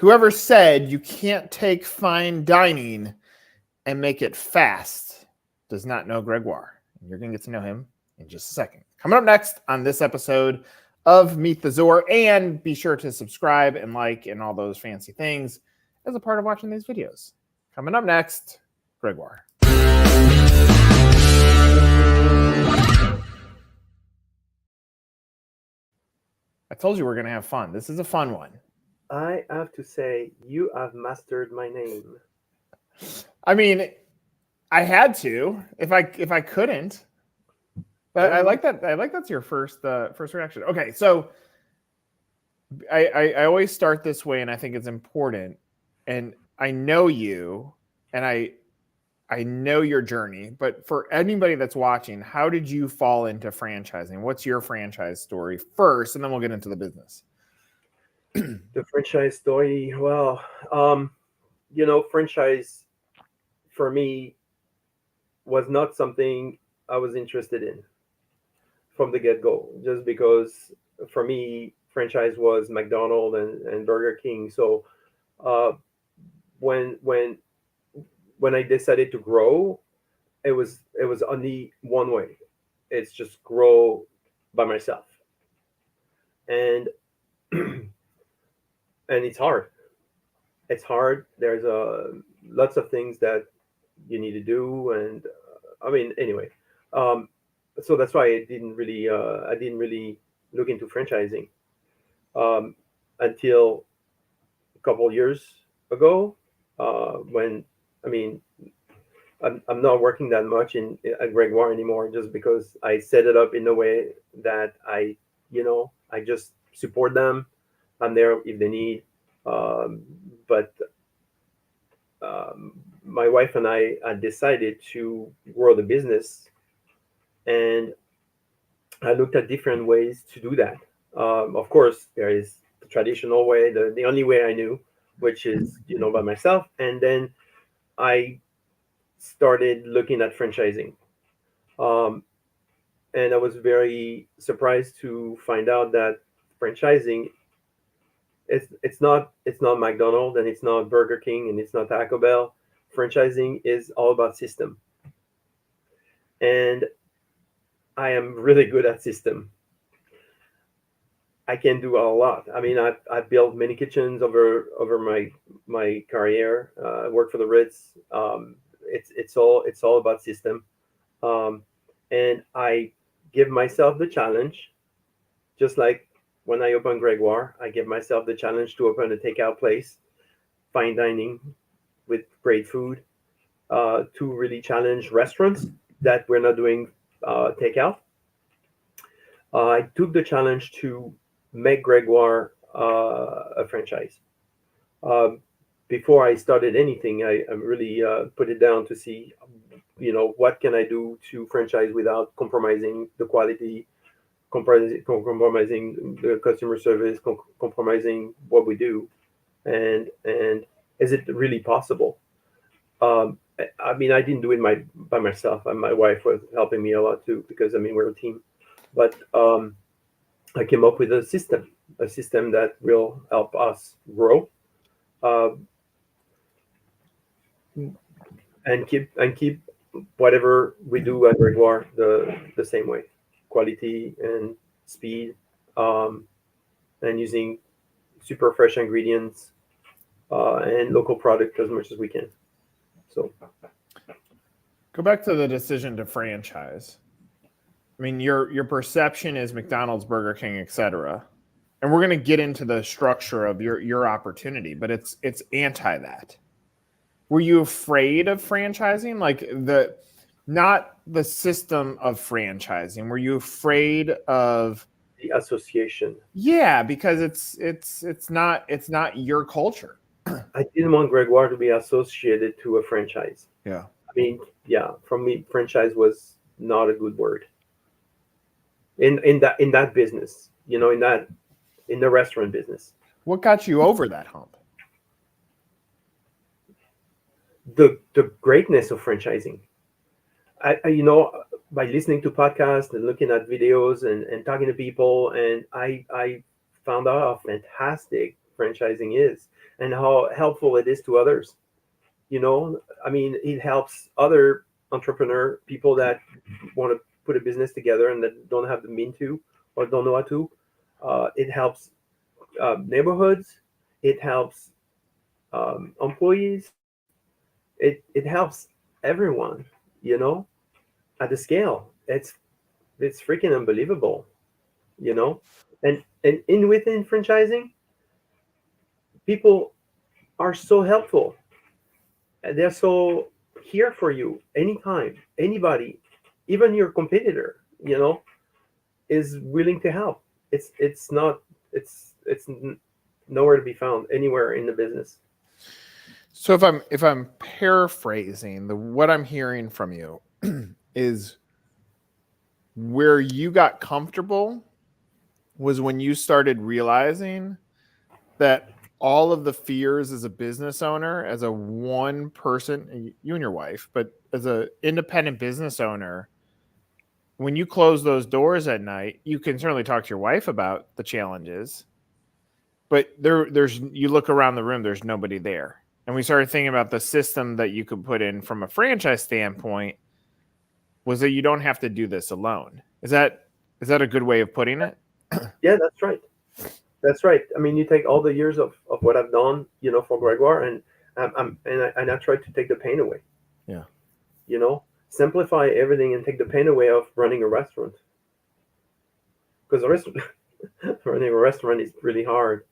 Whoever said you can't take fine dining and make it fast does not know Grégoire. You're going to get to know him in just a second. Coming up next on this episode of Meet the Zor, and be sure to subscribe and like and all those fancy things as a part of watching these videos. Coming up next, Grégoire. I told you we're going to have fun. This is a fun one. I have to say, you have mastered my name. I mean, I had to if I couldn't. But I like that. I like that's your first reaction. Okay, so I always start this way, and I think it's important. And I know you, and I know your journey. But for anybody that's watching, how did you fall into franchising? What's your franchise story first, and then we'll get into the business. The franchise story. Well, franchise for me was not something I was interested in from the get-go, just because for me franchise was McDonald's and Burger King. So when I decided to grow, it was only one way. It's just grow by myself, and and it's hard. It's hard. There's lots of things that you need to do, and anyway. So that's why I didn't really look into franchising until a couple years ago, when I'm not working that much at Grégoire anymore, just because I set it up in a way that I just support them. I'm there if they need, but my wife and I had decided to grow the business, and I looked at different ways to do that. Of course, there is the traditional way, the only way I knew, which is by myself, and then I started looking at franchising, and I was very surprised to find out that franchising, it's not McDonald's, and it's not Burger King, and it's not Taco Bell. Franchising is all about system, and I am really good at system. I can do a lot. I've built many kitchens over my career. I worked for the Ritz. It's all about system, and I give myself the challenge, just like when I opened Grégoire, I give myself the challenge to open a takeout place, fine dining with great food, to really challenge restaurants that we're not doing takeout. I took the challenge to make Grégoire a franchise. Before I started anything, I really put it down to see, what can I do to franchise without compromising the quality, compromising the customer service, compromising what we do, and is it really possible? I didn't do it by myself, and my wife was helping me a lot too, because we're a team. But I came up with a system that will help us grow, and keep whatever we do at Grégoire the same way, quality and speed, and using super fresh ingredients, and local product as much as we can. So, go back to the decision to franchise. Your perception is McDonald's, Burger King, etc. And we're going to get into the structure of your opportunity, but it's anti that. Were you afraid of franchising? Like not the system of franchising. Were you afraid of the association? Yeah, because it's not your culture. I didn't want Grégoire to be associated to a franchise. Yeah. For me, franchise was not a good word. In that business, in the restaurant business. What got you over that hump? The greatness of franchising. I by listening to podcasts and looking at videos and talking to people, and I found out how fantastic franchising is. and how helpful it is to others. I mean, it helps other entrepreneur people that want to put a business together and that don't have the mean to or don't know how to. It helps neighborhoods. It helps employees. It helps everyone. You know, at the scale, it's freaking unbelievable. You know, and in within franchising, people are so helpful. They're so here for you anytime. Anybody, even your competitor, is willing to help. It's not nowhere to be found anywhere in the business. So if I'm paraphrasing, what I'm hearing from you is where you got comfortable was when you started realizing that all of the fears as a business owner, as a one person, you and your wife, but as an independent business owner, when you close those doors at night, you can certainly talk to your wife about the challenges, but there's you look around the room, there's nobody there. And we started thinking about the system that you could put in from a franchise standpoint was that you don't have to do this alone. Is that a good way of putting it? Yeah, that's right. That's right. I mean, you take all the years of what I've done, for Grégoire, and I try to take the pain away. Yeah. Simplify everything and take the pain away of running a restaurant. Because running a restaurant is really hard.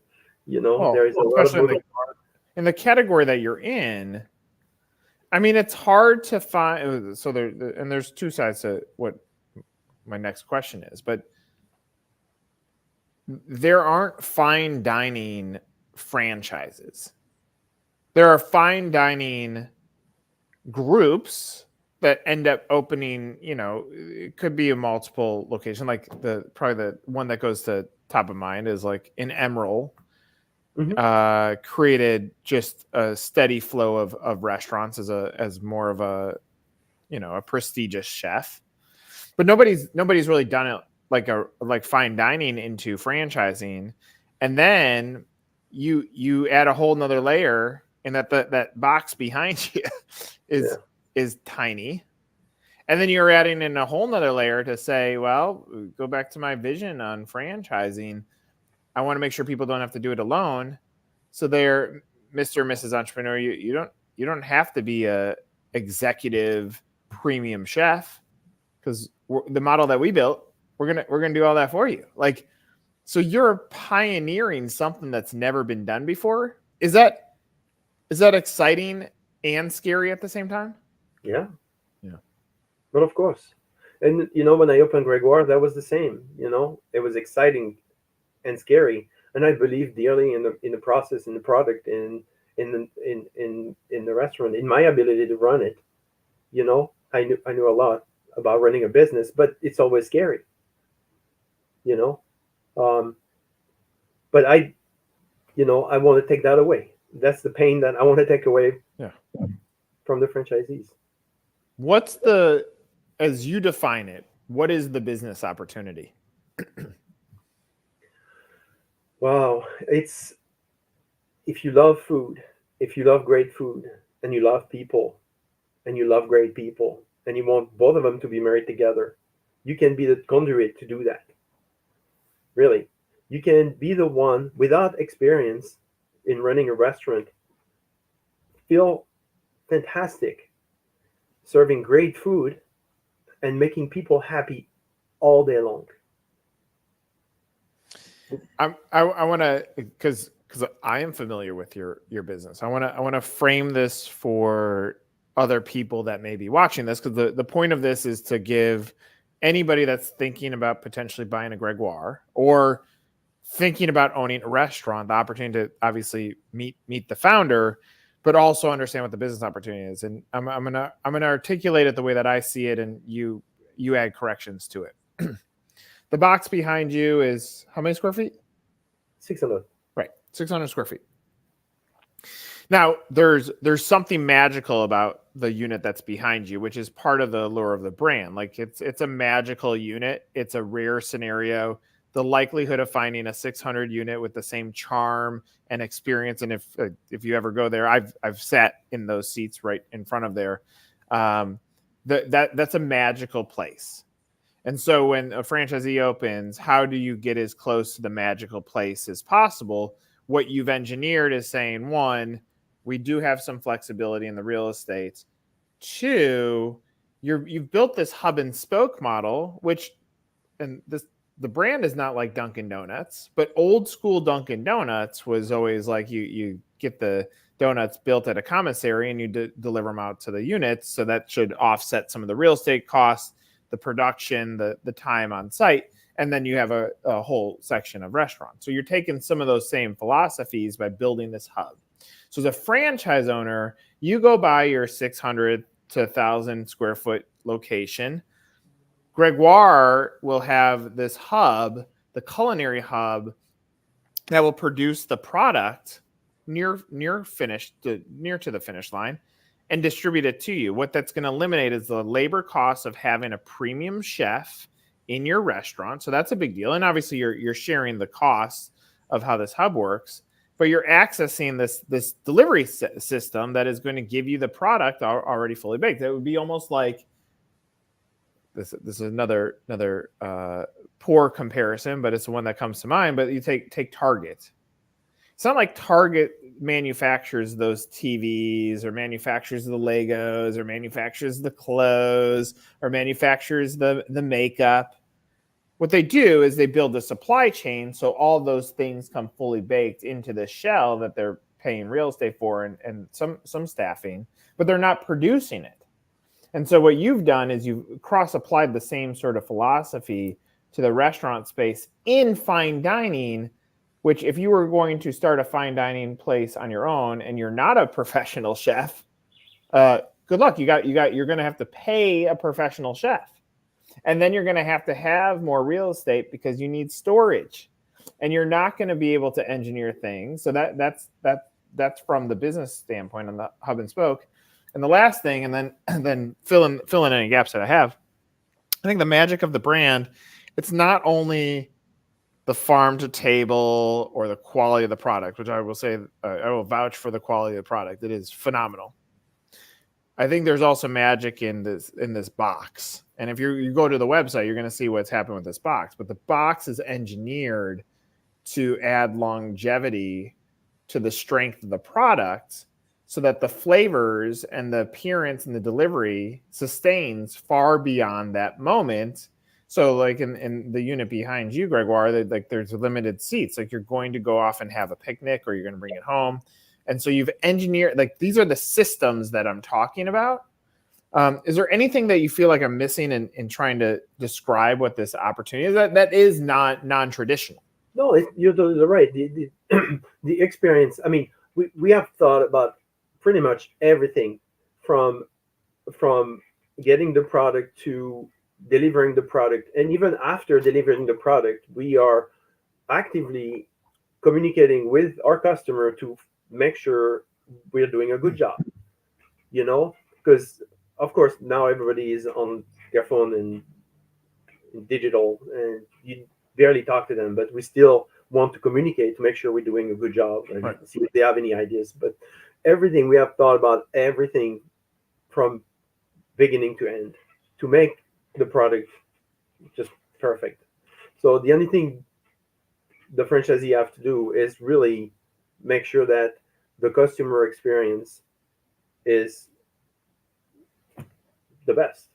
There is a lot of moving parts. In the category that you're in, I mean, it's hard to find. So there's two sides to what my next question is, but there aren't fine dining franchises. There are fine dining groups that end up opening, it could be a multiple location. Like probably the one that goes to top of mind is like in Emerald, created just a steady flow of restaurants as more of a prestigious chef, but nobody's really done it like fine dining into franchising. And then you add a whole nother layer, and that box behind you is tiny. And then you're adding in a whole nother layer to say, well, go back to my vision on franchising. I want to make sure people don't have to do it alone. So they're Mr. and Mrs. Entrepreneur. You don't have to be a executive premium chef, because the model that we built, we're gonna do all that for you. Like, so you're pioneering something that's never been done before. Is that exciting and scary at the same time? Yeah. But of course, and when I opened Grégoire, that was the same. It was exciting and scary, and I believe dearly in the process, in the product, in the restaurant, in my ability to run it. I knew a lot about running a business, but it's always scary. But I want to take that away. That's the pain that I want to take away from the franchisees. What's as you define it, what is the business opportunity? Wow. It's, if you love food, if you love great food, and you love people, and you love great people, and you want both of them to be married together, you can be the conduit to do that. Really. You can be the one without experience in running a restaurant, feel fantastic, serving great food, and making people happy all day long. I want to, because I am familiar with your business. I want to frame this for other people that may be watching this, because the point of this is to give anybody that's thinking about potentially buying a Grégoire or thinking about owning a restaurant the opportunity to obviously meet the founder, but also understand what the business opportunity is. And I'm gonna articulate it the way that I see it, and you add corrections to it. The box behind you is how many square feet? 600. Right, 600 square feet. Now, there's something magical about the unit that's behind you, which is part of the allure of the brand. Like, it's a magical unit. It's a rare scenario. the likelihood of finding a 600 unit with the same charm and experience, and if you ever go there, I've sat in those seats right in front of there. That's a magical place. And so when a franchisee opens, how do you get as close to the magical place as possible? What you've engineered is saying, one, we do have some flexibility in the real estate. Two, you've built this hub and spoke model, which, and the brand is not like Dunkin' Donuts, but old school Dunkin' Donuts was always like you get the donuts built at a commissary and you deliver them out to the units. So that should offset some of the real estate costs, the production, the time on site, and then you have a whole section of restaurants. So you're taking some of those same philosophies by building this hub. So as a franchise owner, you go buy your 600 to 1,000 square foot location. Grégoire will have this hub, the culinary hub, that will produce the product near to the finish line and distribute it to you. What that's going to eliminate is the labor costs of having a premium chef in your restaurant. So that's a big deal. And obviously you're sharing the costs of how this hub works, but you're accessing this delivery system that is going to give you the product already fully baked. It would be almost like this is another poor comparison, but it's the one that comes to mind. But you take Target. It's not like Target manufactures those TVs or manufactures the Legos or manufactures the clothes or manufactures the makeup. What they do is they build a supply chain so all those things come fully baked into the shell that they're paying real estate for and some staffing, but they're not producing it. And so what you've done is you've cross-applied the same sort of philosophy to the restaurant space in fine dining, which if you were going to start a fine dining place on your own and you're not a professional chef, good luck. You're going to have to pay a professional chef. And then you're going to have more real estate because you need storage. And you're not going to be able to engineer things. So that's from the business standpoint on the hub and spoke. And the last thing, and then fill in any gaps that I have, I think the magic of the brand, it's not only the farm to table or the quality of the product, which I will say, I will vouch for the quality of the product. It is phenomenal. I think there's also magic in this box. And if you go to the website, you're going to see what's happened with this box. But the box is engineered to add longevity to the strength of the product so that the flavors and the appearance and the delivery sustains far beyond that moment. So like in the unit behind you, Grégoire, there's limited seats. Like you're going to go off and have a picnic or you're going to bring it home. And so you've engineered, like these are the systems that I'm talking about. Is there anything that you feel like I'm missing in trying to describe what this opportunity is? That is not non-traditional. No, you're totally right. The experience, I mean, we have thought about pretty much everything from getting the product to delivering the product. And even after delivering the product, we are actively communicating with our customer to make sure we're doing a good job, because of course now everybody is on their phone and digital and you barely talk to them, but we still want to communicate to make sure we're doing a good job and right. See if they have any ideas. But everything, we have thought about everything from beginning to end to make the product just perfect. So the only thing the franchisee have to do is really make sure that the customer experience is the best.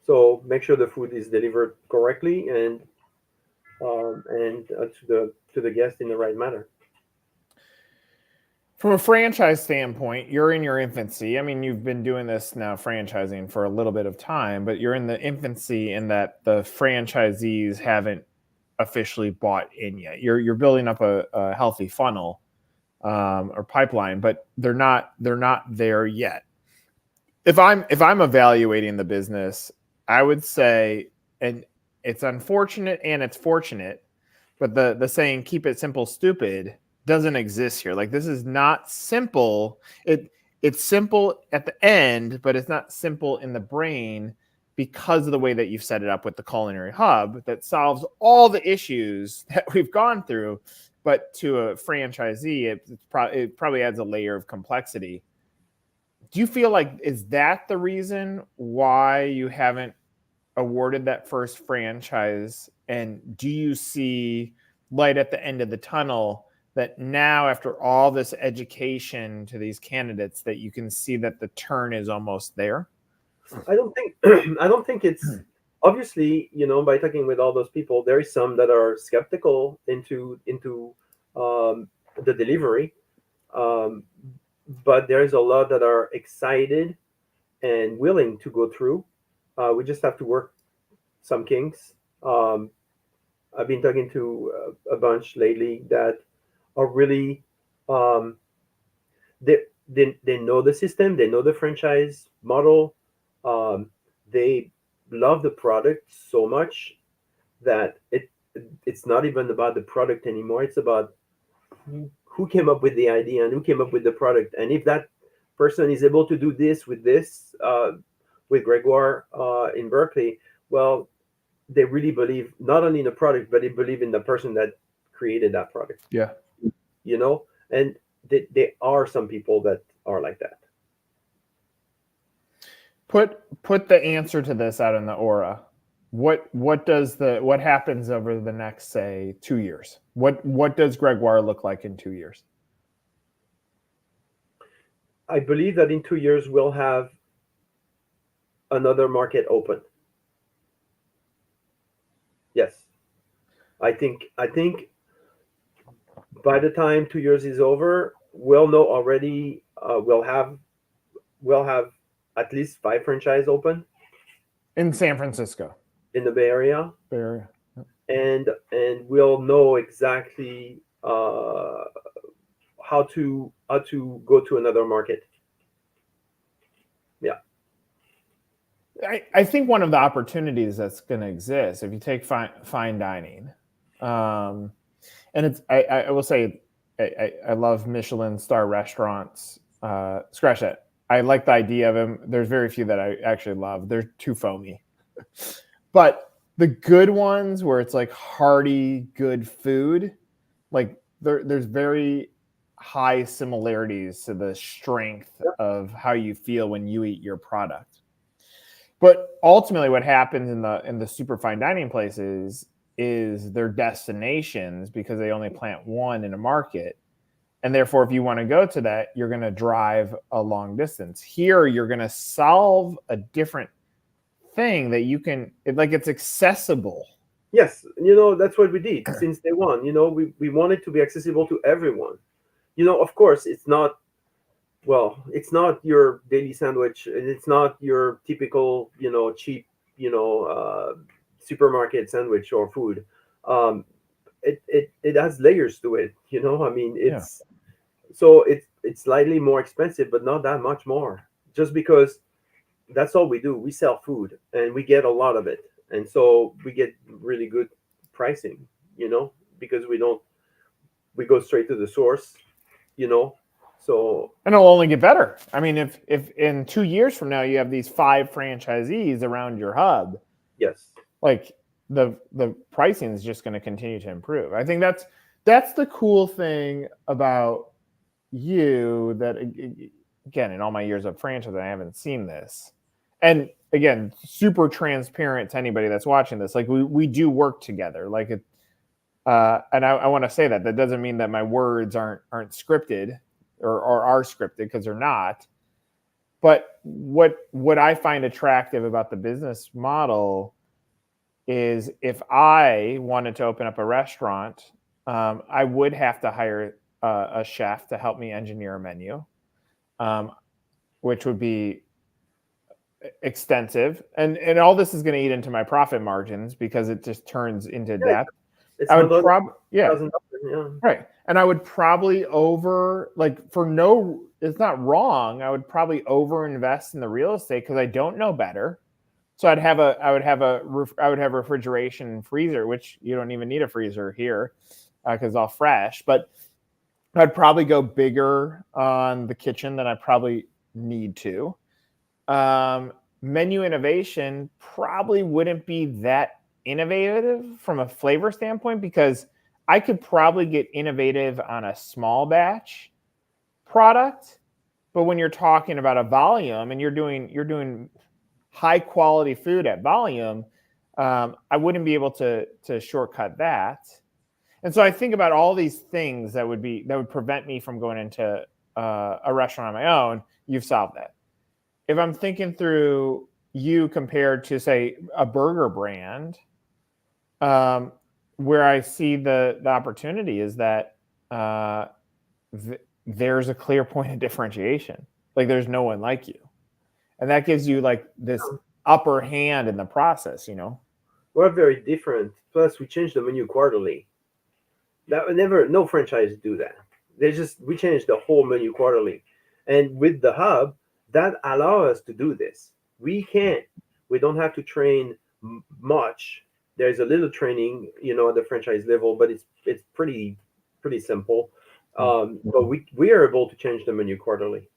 So make sure the food is delivered correctly and to the guest in the right manner. From a franchise standpoint, you're in your infancy. I mean, you've been doing this now, franchising, for a little bit of time, but you're in the infancy in that the franchisees haven't officially bought in yet. You're building up a healthy funnel or pipeline, but they're not there yet. If I'm evaluating the business, I would say, and it's unfortunate and it's fortunate, but the saying "keep it simple, stupid" doesn't exist here. Like, this is not simple. It's simple at the end, but it's not simple in the brain because of the way that you've set it up with the culinary hub that solves all the issues that we've gone through. But to a franchisee, it probably adds a layer of complexity. Do you feel like, is that the reason why you haven't awarded that first franchise? And do you see light at the end of the tunnel that now, after all this education to these candidates, that you can see that the turn is almost there? I don't think I don't think it's obviously, by talking with all those people, there is some that are skeptical into the delivery, but there's a lot that are excited and willing to go through. We just have to work some kinks. I've been talking to a bunch lately that are really they know the system, they know the franchise model. They love the product so much that it's not even about the product anymore. It's about who came up with the idea and who came up with the product. And if that person is able to do this with Grégoire in Berkeley, well, they really believe not only in the product, but they believe in the person that created that product. Yeah. And there are some people that are like that. Put the answer to this out in the aura. What happens over the next, say, 2 years? What does Grégoire look like in 2 years? I believe that in 2 years we'll have another market open. Yes. I think by the time 2 years is over, we'll know already. We'll have at least 5 franchises open in San Francisco, in the Bay Area. Yep. And we'll know exactly how to go to another market. Yeah. I think one of the opportunities that's going to exist, if you take fine dining, and it's I will say I love Michelin star restaurants. Scratch that. I like the idea of them. There's very few that I actually love. They're too foamy. But the good ones where it's like hearty, good food, like there's very high similarities to the strength of how you feel when you eat your product. But ultimately what happens in the super fine dining places is they're destinations because they only plant one in a market. And therefore, if you want to go to that, you're going to drive a long distance. Here, you're going to solve a different thing that you can, it's accessible. Yes, that's what we did since day one. We want it to be accessible to everyone. Of course, it's not your daily sandwich, and it's not your typical, cheap, supermarket sandwich or food. It has layers to it. So it's slightly more expensive, but not that much more. Just because that's all we do. We sell food, and we get a lot of it, and so we get really good pricing. Because we go straight to the source. So, and it'll only get better. I mean, if in 2 years from now you have these 5 franchisees around your hub, yes, like the pricing is just going to continue to improve. I think that's the cool thing about you, that again, in all my years of franchise, I haven't seen this. And again, super transparent to anybody that's watching this. Like we do work together. Like it, and I want to say that doesn't mean that my words aren't scripted or are scripted, because they're not. But what I find attractive about the business model is, if I wanted to open up a restaurant, I would have to hire a chef to help me engineer a menu, which would be extensive, and all this is going to eat into my profit margins because it just turns into debt. I would probably right, and I would probably it's not wrong. I would probably over invest in the real estate because I don't know better. So I would have refrigeration and freezer, which you don't even need a freezer here because it's all fresh. But I'd probably go bigger on the kitchen than I probably need to. menu innovation probably wouldn't be that innovative from a flavor standpoint, because I could probably get innovative on a small batch product, but when you're talking about a volume and you're doing high quality food at volume, I wouldn't be able to shortcut that. And so I think about all these things that would prevent me from going into a restaurant on my own. You've solved that. If I'm thinking through you compared to, say, a burger brand, where I see the opportunity is that there's a clear point of differentiation. Like, there's no one like you, and that gives you like this upper hand in the process. We're very different. Plus, we change the menu quarterly. No franchise do that. We change the whole menu quarterly, and with the hub, that allow us to do this. We don't have to train much. There's a little training, at the franchise level, but it's pretty simple. But we are able to change the menu quarterly.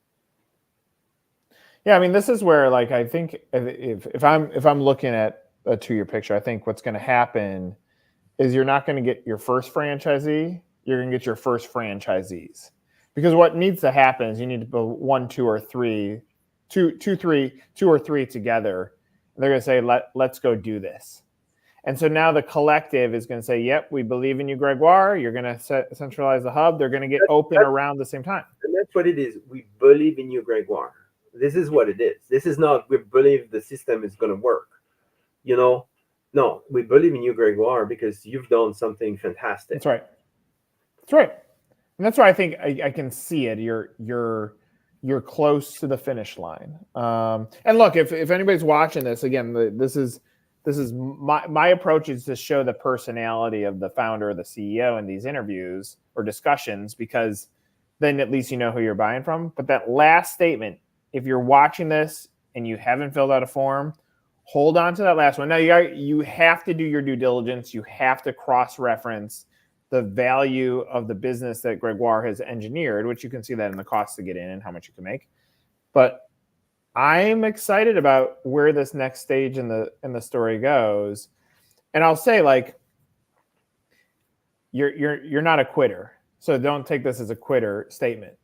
Yeah, I mean, this is where, like, I think if I'm looking at a 2-year picture, I think what's going to happen is you're not going to get your first franchisee, you're going to get your first franchisees. Because what needs to happen is you need to build 1, 2, or 3, 2 or 3 together. And they're going to say, let's go do this. And so now the collective is going to say, yep, we believe in you, Grégoire. You're going to centralize the hub. They're going to get open around the same time. And that's what it is. We believe in you, Grégoire. This is what it is. This is not we believe the system is going to work. No, we believe in you, Grégoire, because you've done something fantastic. That's right. That's right. And that's why I think I can see it. You're close to the finish line. And look, if anybody's watching this, again, this is my approach is to show the personality of the founder or the CEO in these interviews or discussions, because then at least you know who you're buying from. But that last statement, if you're watching this and you haven't filled out a form, hold on to that last one. Now you have to do your due diligence. You have to cross-reference the value of the business that Grégoire has engineered, which you can see that in the cost to get in and how much you can make. But I'm excited about where this next stage in the story goes. And I'll say, like, you're not a quitter. So don't take this as a quitter statement.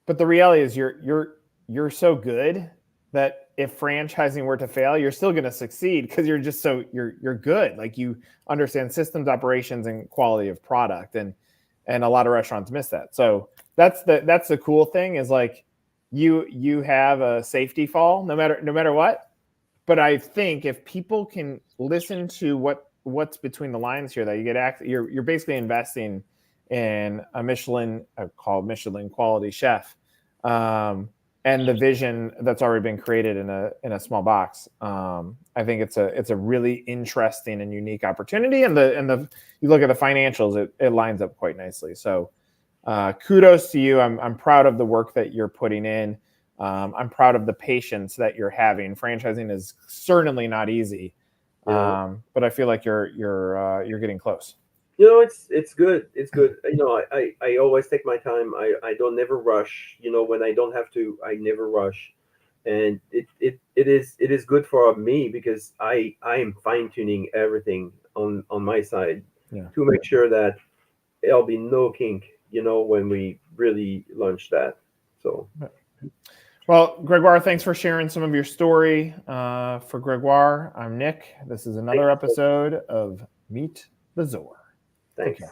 But the reality is you're so good that if franchising were to fail, you're still going to succeed because you're just you're good. Like, you understand systems, operations, and quality of product, and a lot of restaurants miss that. So that's the cool thing is, like, you have a safety fall no matter what. But I think if people can listen to what's between the lines here, that you get you're basically investing in a Michelin quality chef. And the vision that's already been created in a small box. I think it's a really interesting and unique opportunity. And you look at the financials, it lines up quite nicely. So kudos to you. I'm proud of the work that you're putting in. I'm proud of the patience that you're having. Franchising is certainly not easy, but I feel like you're getting close. It's good. It's good. I always take my time. I don't never rush. When I don't have to, I never rush. And it is good for me because I am fine tuning everything on my side to make sure that there'll be no kink, when we really launch that. So. Well, Grégoire, thanks for sharing some of your story. For Grégoire, I'm Nick. This is another episode of Meet the Zor. Thanks.